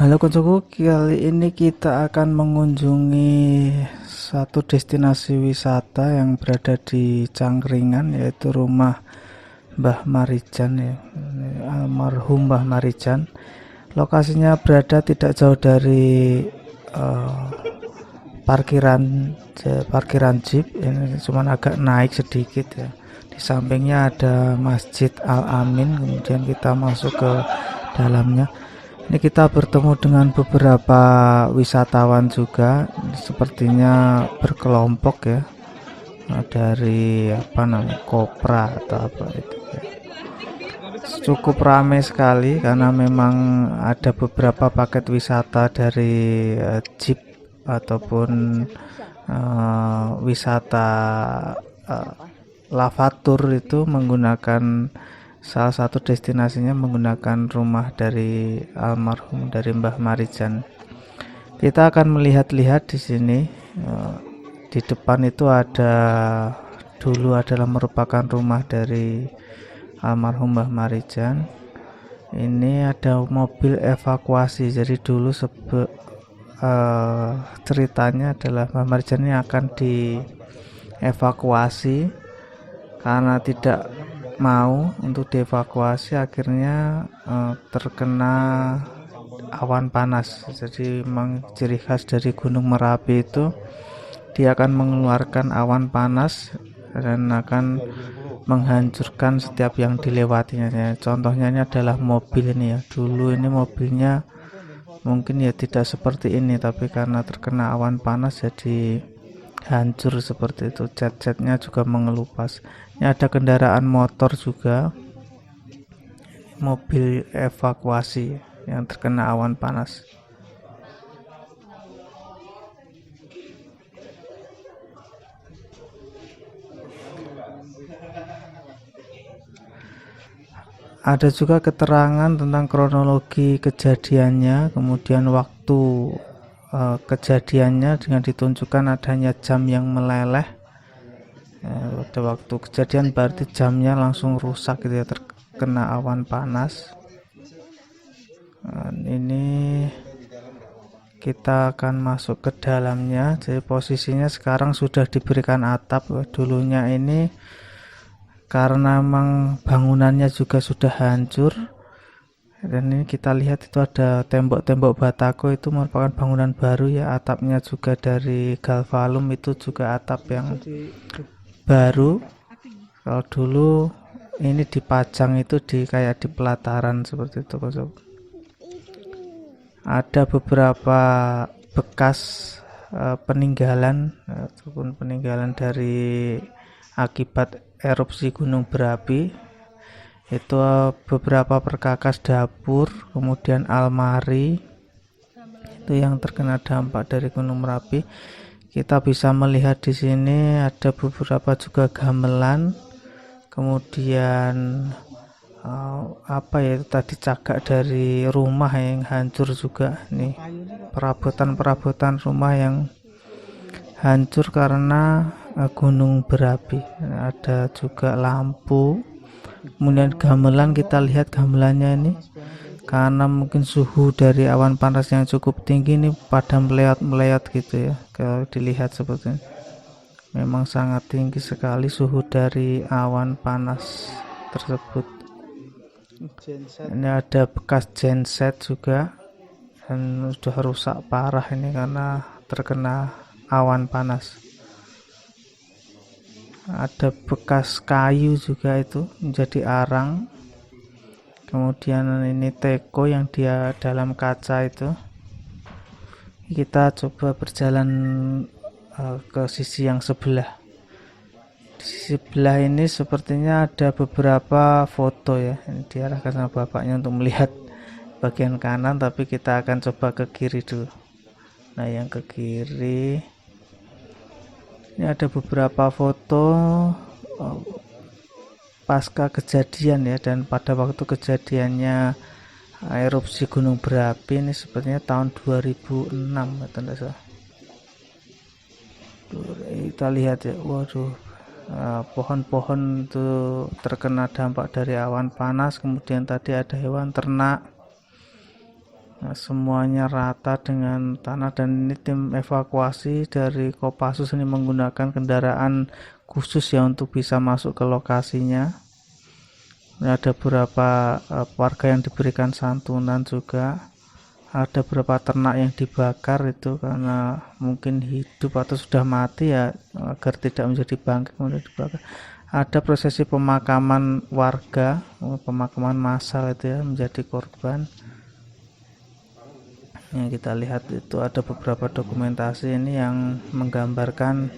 Halo koncoku, kali ini kita akan mengunjungi satu destinasi wisata yang berada di Cangkringan, yaitu rumah Mbah Marijan ya, almarhum Mbah Marijan. Lokasinya berada tidak jauh dari eh, parkiran parkiran jeep, ini cuman agak naik sedikit ya. Di sampingnya ada Masjid Al Amin, kemudian kita masuk ke dalamnya. Ini kita bertemu dengan beberapa wisatawan juga, sepertinya berkelompok ya, dari apa namanya, Kopra atau apa itu. Cukup ramai sekali karena memang ada beberapa paket wisata dari jeep ataupun wisata eh, lavatur itu menggunakan salah satu destinasinya menggunakan rumah dari almarhum dari Mbah Marijan. Kita akan melihat-lihat di sini. Di depan itu ada dulu adalah merupakan rumah dari almarhum Mbah Marijan. Ini ada mobil evakuasi. Jadi dulu ceritanya adalah Mbah Marijan ini akan dievakuasi karena tidak mau untuk dievakuasi, akhirnya terkena awan panas. Jadi memang ciri khas dari Gunung Merapi itu dia akan mengeluarkan awan panas dan akan menghancurkan setiap yang dilewatinya. Contohnya ini adalah mobil ini ya. Dulu ini mobilnya mungkin ya tidak seperti ini, tapi karena terkena awan panas jadi hancur seperti itu. Cat-catnya juga mengelupas. Ini ada kendaraan motor juga, mobil evakuasi yang terkena awan panas. Ada juga keterangan tentang kronologi kejadiannya, kemudian waktu kejadiannya dengan ditunjukkan adanya jam yang meleleh. Pada waktu kejadian berarti jamnya langsung rusak gitu ya, terkena awan panas. Ini kita akan masuk ke dalamnya. Jadi posisinya sekarang sudah diberikan atap. Dulunya ini karena memang bangunannya juga sudah hancur, dan ini kita lihat itu ada tembok-tembok batako, itu merupakan bangunan baru ya. Atapnya juga dari galvalum, itu juga atap yang baru. Kalau dulu ini dipajang itu di kayak di pelataran seperti itu. Ada beberapa bekas peninggalan ataupun peninggalan dari akibat erupsi gunung berapi. Itu beberapa perkakas dapur, kemudian almari itu yang terkena dampak dari gunung Merapi. Kita bisa melihat di sini ada beberapa juga gamelan, kemudian apa ya itu tadi, cagak dari rumah yang hancur juga nih, perabotan-perabotan rumah yang hancur karena gunung berapi. Ada juga lampu, kemudian gamelan, kita lihat gamelannya ini karena mungkin suhu dari awan panas yang cukup tinggi ini pada meleot gitu ya. Kalau dilihat seperti ini memang sangat tinggi sekali suhu dari awan panas tersebut. Ini ada bekas genset juga dan sudah rusak parah ini karena terkena awan panas. Ada bekas kayu juga itu menjadi arang. Kemudian ini teko yang dia dalam kaca itu. Kita coba berjalan ke sisi yang sebelah. Di sisi sebelah ini sepertinya ada beberapa foto ya. Ini diarahkan sama bapaknya untuk melihat bagian kanan, tapi kita akan coba ke kiri dulu. Nah, yang ke kiri ini ada beberapa foto pasca kejadian ya, dan pada waktu kejadiannya erupsi gunung berapi ini sepertinya tahun 2006 atau tidak salah. Kita lihat ya, waduh, pohon-pohon itu terkena dampak dari awan panas. Kemudian tadi ada hewan ternak, semuanya rata dengan tanah, dan ini tim evakuasi dari Kopassus ini menggunakan kendaraan khusus ya untuk bisa masuk ke lokasinya. Ada beberapa warga yang diberikan santunan juga. Ada beberapa ternak yang dibakar itu karena mungkin hidup atau sudah mati ya, agar tidak menjadi bangkai kemudian dibakar. Ada prosesi pemakaman warga, pemakaman massal itu ya, menjadi korban. Yang kita lihat itu ada beberapa dokumentasi ini yang menggambarkan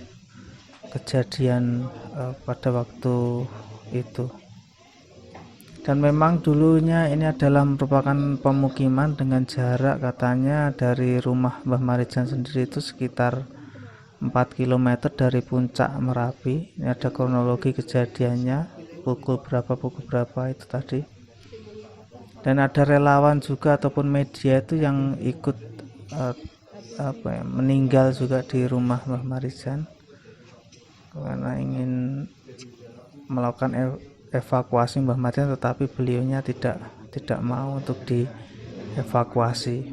kejadian pada waktu itu. Dan memang dulunya ini adalah merupakan pemukiman dengan jarak katanya dari rumah Mbah Marijan sendiri itu sekitar 4 km dari puncak Merapi. Ini ada kronologi kejadiannya, pukul berapa itu tadi. Dan ada relawan juga ataupun media itu yang ikut meninggal juga di rumah Mbah Marijan karena ingin melakukan evakuasi Mbah Marijan, tetapi beliaunya tidak mau untuk dievakuasi.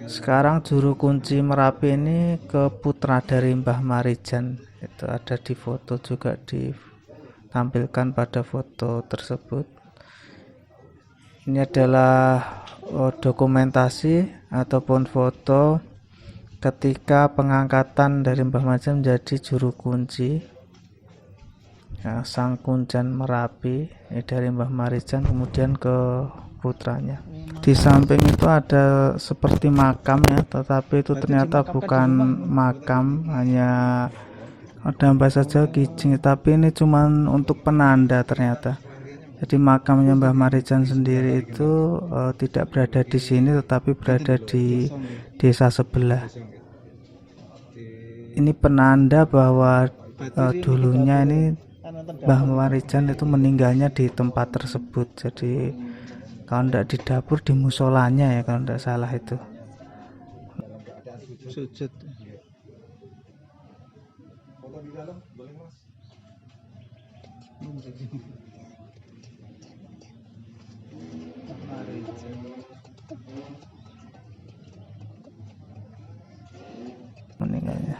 Sekarang juru kunci Merapi ini ke putra dari Mbah Marijan, itu ada di foto juga, ditampilkan pada foto tersebut. Ini adalah dokumentasi ataupun foto ketika pengangkatan dari Mbah Marijan menjadi juru kunci ya, Sang Kunjan Merapi dari Mbah Marijan kemudian ke putranya. Di samping itu ada seperti makam ya, tetapi itu ternyata bukan makam, hanya ada saja kijing, tapi ini cuman untuk penanda ternyata. Jadi makamnya Mbah Marijan sendiri itu tidak berada di sini, tetapi berada di desa sebelah. Ini penanda bahwa dulunya ini Mbah Marijan itu meninggalnya di tempat tersebut. Jadi kalau tidak di dapur, di musolanya ya kalau tidak salah itu. Sujud. Meninggalnya.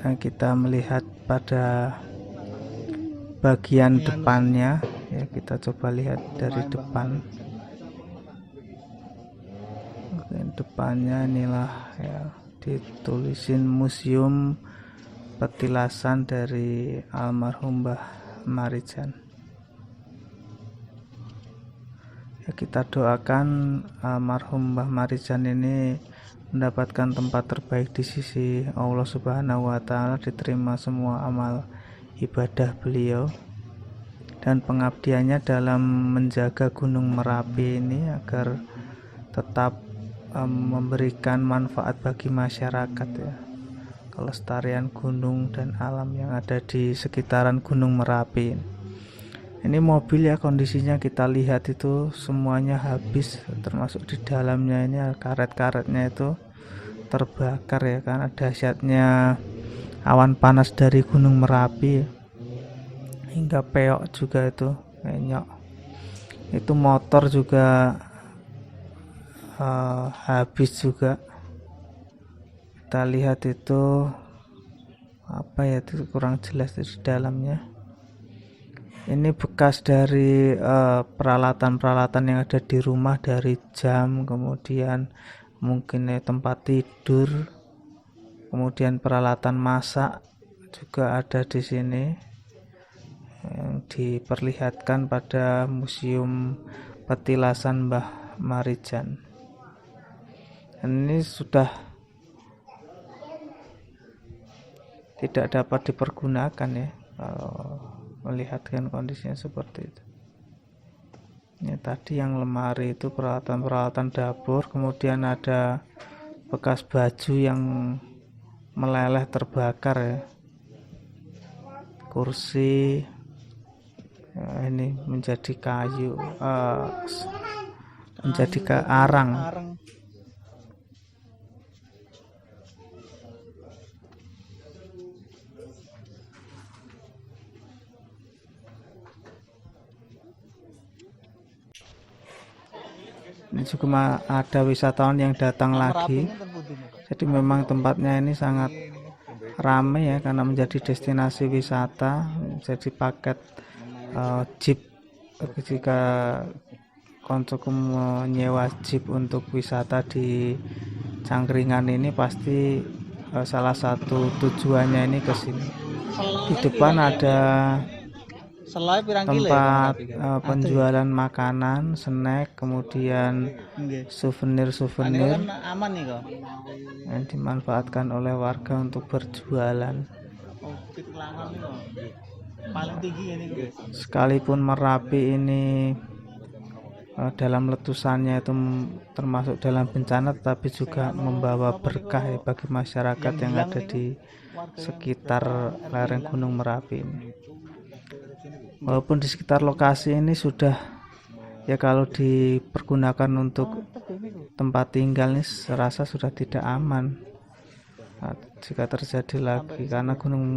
Nah, kita melihat pada bagian depannya ya, kita coba lihat dari depan. Bagian depannya inilah ya, ditulisin Museum Petilasan dari almarhum Mbah Marijan. Ya, kita doakan almarhum Mbah Marijan ini mendapatkan tempat terbaik di sisi Allah Subhanahu wa Ta'ala, diterima semua amal ibadah beliau dan pengabdiannya dalam menjaga Gunung Merapi ini agar tetap memberikan manfaat bagi masyarakat ya, kelestarian gunung dan alam yang ada di sekitaran Gunung Merapi. Ini mobil ya, kondisinya kita lihat itu semuanya habis, termasuk di dalamnya ini karet-karetnya itu terbakar ya, karena dahsyatnya awan panas dari Gunung Merapi. Hingga peok juga itu, penyok. Itu motor juga habis juga. Kita lihat itu apa ya, itu kurang jelas di dalamnya. Ini bekas dari peralatan-peralatan yang ada di rumah, dari jam, kemudian mungkin tempat tidur, kemudian peralatan masak juga ada di sini yang diperlihatkan pada Museum Petilasan Mbah Marijan. Dan ini sudah tidak dapat dipergunakan ya, kalau melihatkan kondisinya seperti itu. Ini tadi yang lemari itu peralatan-peralatan dapur, kemudian ada bekas baju yang meleleh terbakar ya, kursi ya, ini menjadi kayu, menjadi arang. Ini juga ada wisatawan yang datang lagi. Jadi memang tempatnya ini sangat ramai ya, karena menjadi destinasi wisata. Jadi paket jeep, jika koncoku menyewa jeep untuk wisata di Cangkringan ini pasti salah satu tujuannya ini ke sini. Di depan ada tempat penjualan makanan, snack, kemudian souvenir-souvenir yang dimanfaatkan oleh warga untuk berjualan. Sekalipun Merapi ini dalam letusannya itu termasuk dalam bencana, tetapi juga membawa berkah ya bagi masyarakat yang ada di sekitar lereng Gunung Merapi ini. Walaupun di sekitar lokasi ini sudah ya, kalau dipergunakan untuk tempat tinggal ini serasa sudah tidak aman jika terjadi lagi, karena Gunung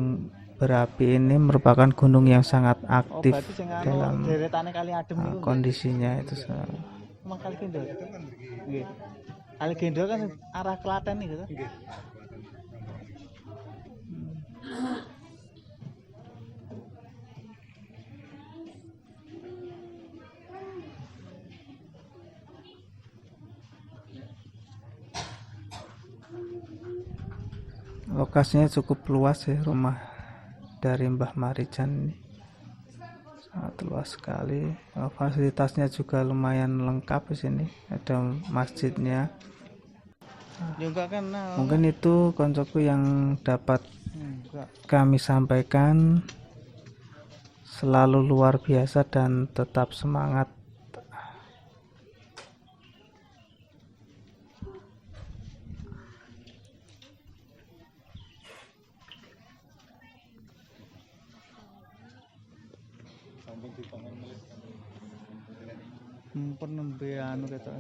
Berapi ini merupakan gunung yang sangat aktif dalam kondisinya itu. Kali Gendol kan arah Klaten nih gitu. Lokasinya cukup luas ya, rumah dari Mbah Marijan ini sangat luas sekali. Fasilitasnya juga lumayan lengkap di sini. Ada masjidnya. Mungkin itu koncoku yang dapat kami sampaikan. Selalu luar biasa dan tetap semangat. Pernah anu kata